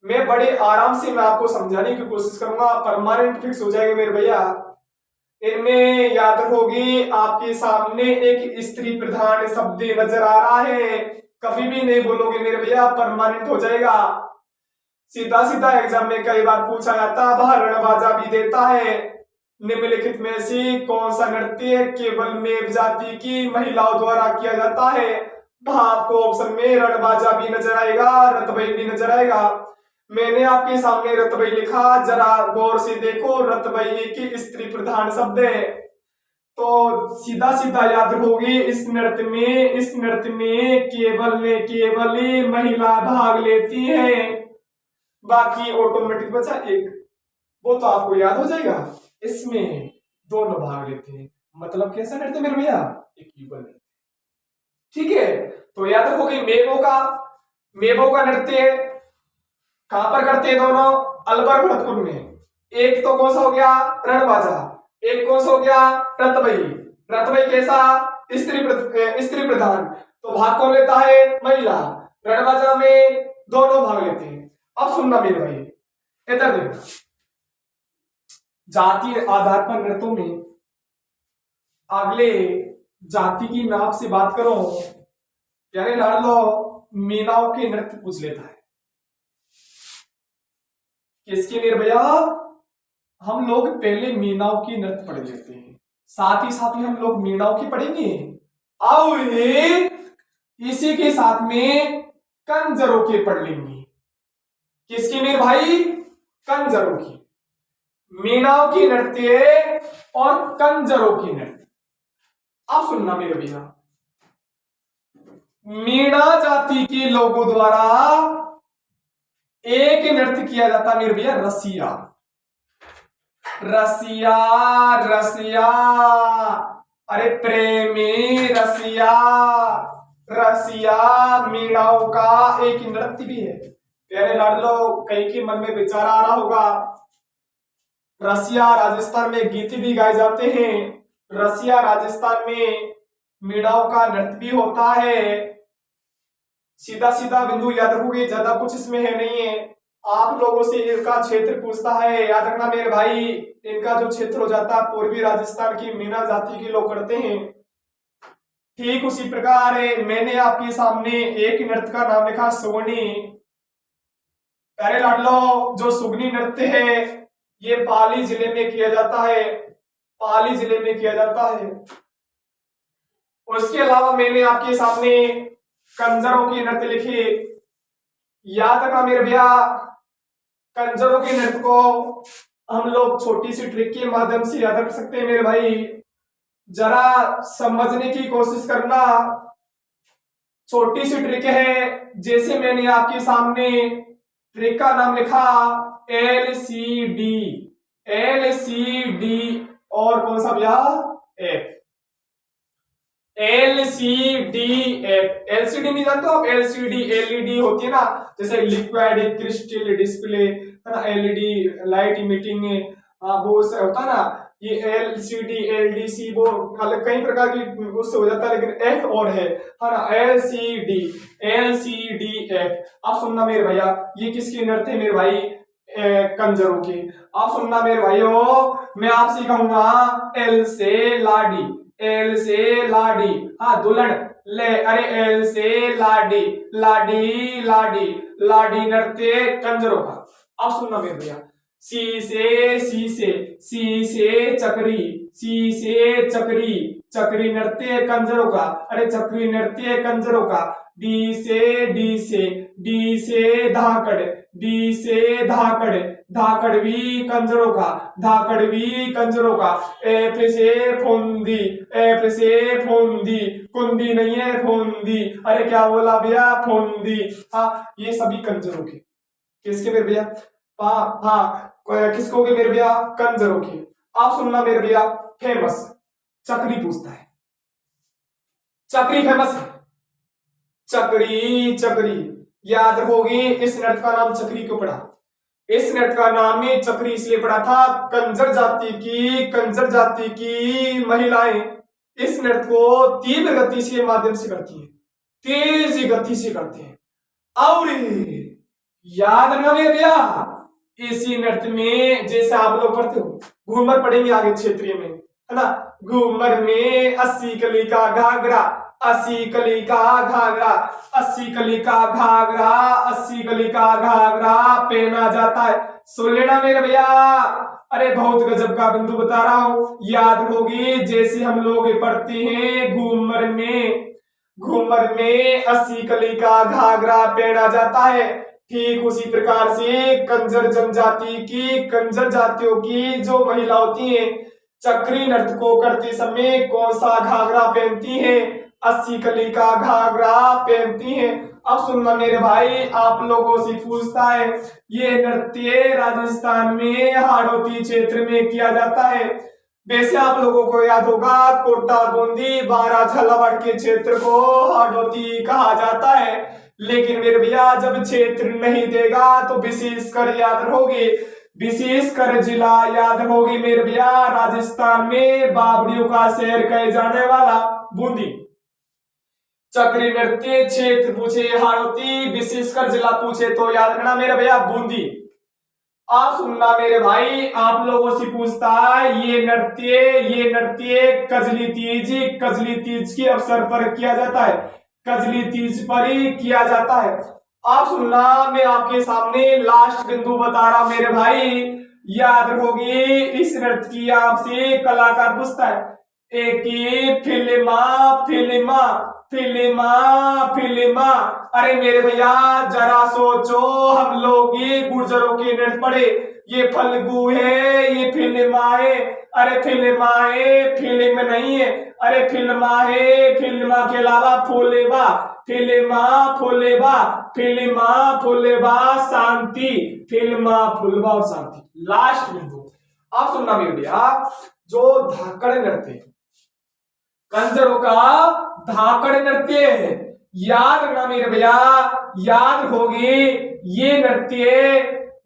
मैं बड़े आराम से मैं आपको समझाने की कोशिश करूंगा, परमानेंट फिक्स हो जाएगा मेरे भैया। इनमें याद होगी आपके सामने एक स्त्री प्रधान शब्द नजर आ रहा है, कभी भी नहीं बोलोगे मेरे भैया, परमानेंट हो जाएगा। सीधा सीधा एग्जाम में कई बार पूछा जाता है, वह रणबाजा भी देता है। निम्नलिखित में से कौन सा नृत्य केवल मेव जाति की महिलाओं द्वारा किया जाता है? वह आपको ऑप्शन में रणबाजा भी नजर आएगा, रतबई भी नजर आएगा। मैंने आपके सामने रतबई लिखा, जरा गौर से देखो, रतबई एक स्त्री प्रधान शब्द है, तो सीधा सीधा याद होगी इस नृत्य में केवल महिला भाग लेती है, बाकी ऑटोमेटिक बचा एक, वो तो आपको याद हो जाएगा। इसमें दोनों भाग लेते हैं, मतलब कैसा नृत्य मेरे भैया? एक युगल नृत्य। ठीक है, तो याद रखोगे मेवों का नृत्य कहां पर करते हैं दोनों? अलवर भरतपुर में। एक तो कौन सा हो गया? रणबाजा। एक कौन सा हो गया? रतबई। रतबई कैसा? स्त्री प्रधान, तो भाग कौन लेता है? महिला। रणबाजा में दोनों भाग लेते हैं। अब सुनना मेरे भाई, इधर देखना, जातीय आधार पर नृत्यों में अगले जाति की मैं आपसे बात करूं, प्यारे लाडलो मीनाओं के नृत्य पूछ लेता है। किसके मेरे भैया? हम लोग पहले मीनाओं की नृत्य पढ़ लेते हैं, साथ ही हम लोग मीनाओं की पढ़ेंगे और इसी के साथ में कंजरों के पढ़ लेंगे। किसकी मेरे भाई? कंजरों की। मीनाओं की नृत्य और कंजरों की नृत्य। अब सुनना मेरे भैया, मीणा जाति के लोगों द्वारा एक नृत्य किया जाता मेरे भैया, रसिया। रसिया रसिया, अरे प्रेमी रसिया। रसिया मीणाओं का एक नृत्य भी है। प्यारे लाडलो, कई के मन में विचार आ रहा होगा रसिया राजस्थान में गीत भी गाए जाते हैं। रसिया राजस्थान में मीणाओं का नृत्य भी होता है। सीधा सीधा बिंदु याद रखोगे, ज्यादा कुछ इसमें है नहीं है। आप लोगों से इनका क्षेत्र पूछता है, याद रखना मेरे भाई, इनका जो क्षेत्र हो जाता है पूर्वी राजस्थान की मीणा जाति के लोग करते हैं। ठीक उसी प्रकार मैंने आपके सामने एक नृत्य का नाम लिखा सुगनी। प्यारे लाडलो, जो सुगनी नृत्य है ये पाली जिले में किया जाता है, पाली जिले में किया जाता है। उसके अलावा मैंने आपके सामने कंजरों की नृत्य लिखी। याद रखना मेरे भैया, कंजरों के नृत्य को हम लोग छोटी सी ट्रिक के माध्यम से याद रख सकते हैं मेरे भाई। जरा समझने की कोशिश करना, छोटी सी ट्रिक है। जैसे मैंने आपके सामने ट्रिक का नाम लिखा LCD, LCD और कौन सा भैया एफ, LCDF। LCD नहीं जानते हो आप? LCD LED होती है ना, जैसे लिक्विड क्रिस्टल डिस्प्ले है ना, LED लाइट इमिटिंग वो होता है ना, ये LCD LDC वो अलग कई प्रकार की उससे हो जाता है, लेकिन F और है ना, LCD LCDF। आप सुनना मेरे भैया, ये किसकी नृत्य है मेरे भाई? कंजरों की। आप सुनना मेरे भाइयों, मैं आपसे कहूंगा L से लाडी, L से लाडी, हाँ दुल्हन ले, अरे L से लाडी, लाडी लाडी लाडी नृत्य कंजरों का। अब सुनना मेरे भैया, सी से शीशे, सी से चक्री, सी से चक्री, चक्री नृत्य कंजरों का, अरे चक्री नृत्य कंजरों का। डी से धाकड़, डी से धाकड़, धाकड़ भी कंजरों का, धाकड़ भी कंजरों का। एफ से फुंदी, एफ से फुंदी, कुंदी नहीं है फुंदी, अरे क्या बोला भैया? फुंदी। हाँ, ये सभी कंजरों के, किसके मेरे भैया? हाँ किसको के मेरे भैया? कंजरों की। आप सुनना मेरे भैया, फेमस चक्री पूछता है, चक्री फेमस है, चक्री चक्री याद रखोगे। इस नृत्य का नाम चक्री क्यों पड़ा? इस नृत्य का नाम ही चक्री इसलिए पड़ा था, कंजर जाति की महिलाएं इस नृत्य को तीव्र गति से माध्यम से करती हैं, तेज गति से करते हैं। और याद रखना मेरे भैया, इसी नृत्य में जैसे आप लोग पढ़ते हो, घूमर पढ़ेंगे आगे क्षेत्रीय में, है ना, घूमर में 80 कली का घाघरा, 80 कली का घाघरा, 80 कली का घाघरा, 80 कली का घाघरा पहना जाता है। सुन लेना मेरे भैया, अरे बहुत गजब का बिंदु बता रहा हूं, याद होगी। जैसे हम लोग पढ़ते हैं घूमर में 80 कली का घाघरा पहना जाता है, ठीक उसी प्रकार से कंजर जनजाति की, कंजर जातियों की जो महिला होती हैं चक्री नृत्य को करते समय कौन सा घाघरा पहनती हैं? 80 कली का घाघरा पहनती हैं। अब सुनना मेरे भाई, आप लोगों से पूछता है, ये नृत्य राजस्थान में हाड़ौती क्षेत्र में किया जाता है। वैसे आप लोगों को याद होगा, कोटा बूंदी बारा झालावाड़ के क्षेत्र को हाड़ौती कहा जाता है, लेकिन मेरे भैया जब क्षेत्र नहीं देगा तो विशेषकर याद रखोगे, विशेषकर जिला याद रखोगे मेरे भैया, राजस्थान में बावड़ियों का शहर कहे जाने वाला बूंदी। चक्री नृत्य क्षेत्र पूछे हाड़ौती, विशेषकर जिला पूछे तो याद रखना मेरे भैया बूंदी। आप सुनना मेरे भाई, आप लोगों से पूछता है, ये नृत्य कजली तीज के अवसर पर किया जाता है, कजली तीज पर ही किया जाता है। आप सुनना, मैं आपके सामने लास्ट बिंदु बता रहा मेरे भाई, याद रखोगे। इस नृत्य की आपसे कलाकार पूछता है, एक फिल्मा। अरे मेरे भैया जरा सोचो, हम लोग ये गुर्जरों के नृत्य पढ़े, ये फल्गु है, ये फिल्मा है, अरे फिल्मा है, फिल्म नहीं है, अरे फिल्मा है, फिल्मा के अलावा फुलेबा, फुलेबा शांति, फिल्मा फुलवा और शांति। लास्ट बिंदु आप सुनना मेरे भैया, जो धाकड़ नृत्य कंजरों का धाकड़ नृत्य है, याद रखना मेरे भैया, याद होगी ये नृत्य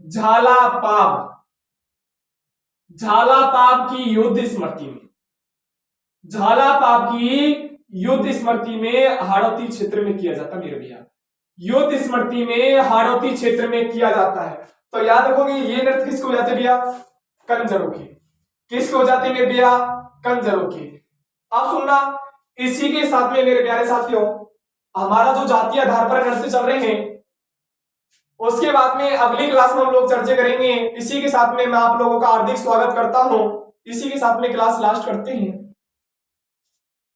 झाला पाव, झालापाप की युद्ध स्मृति में, झालापाप की युद्ध स्मृति में हाड़ौती क्षेत्र में किया जाता है मेरे भैया, युद्ध स्मृति में हाड़ौती क्षेत्र में किया जाता है। तो याद रखोगे ये नृत्य किसको हो जाते भैया, कंजरों के, किसको हो जाते मेरे भैया, कंजरों के। अब सुनना, इसी के साथ में मेरे प्यारे साथियों हमारा जो जातीय आधार पर नृत्य चल रहे हैं उसके बाद में अगली क्लास में हम लोग चर्चा करेंगे। इसी के साथ में मैं आप लोगों का हार्दिक स्वागत करता हूं, इसी के साथ में क्लास लास्ट करते हैं।